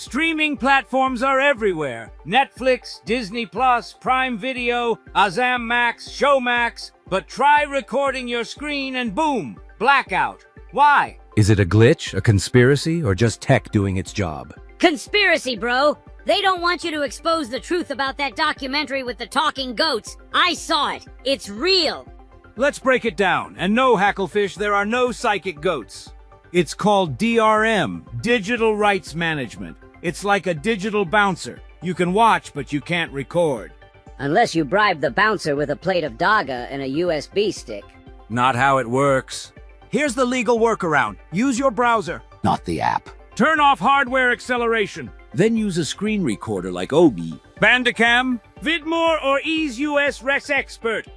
Streaming platforms are everywhere. Netflix, Disney+, Prime Video, Azam Max, Showmax. But try recording your screen and boom, blackout. Why? Is it a glitch, a conspiracy, or just tech doing its job? Conspiracy, bro! They don't want you to expose the truth about that documentary with the talking goats. I saw it. It's real. Let's break it down. And no, Hacklefish, there are no psychic goats. It's called DRM, Digital Rights Management. It's like a digital bouncer. You can watch, but you can't record. Unless you bribe the bouncer with a plate of daga and a USB stick. Not how it works. Here's the legal workaround. Use your browser. Not the app. Turn off hardware acceleration. Then use a screen recorder like Obi. Bandicam, Vidmore, or Ease US Res Expert.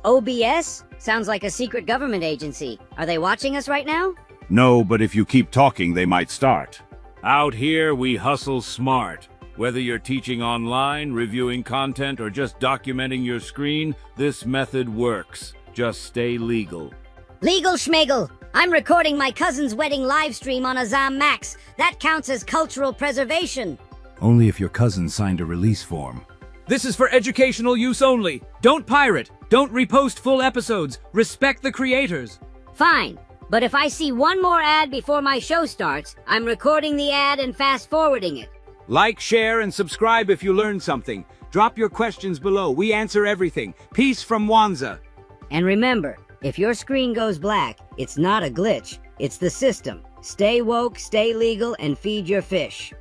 OBS? Sounds like a secret government agency. Are they watching us right now? No, but if you keep talking, they might start. Out here, we hustle smart. Whether you're teaching online, reviewing content, or just documenting your screen, this method works. Just stay legal. Legal schmegel! I'm recording my cousin's wedding live stream on Azam Max. That counts as cultural preservation. Only if your cousin signed a release form. This is for educational use only. Don't pirate. Don't repost full episodes. Respect the creators. Fine. But if I see one more ad before my show starts, I'm recording the ad and fast-forwarding it. Like, share, and subscribe if you learned something. Drop your questions below. We answer everything. Peace from Wanza. And remember, if your screen goes black, it's not a glitch. It's the system. Stay woke, stay legal, and feed your fish.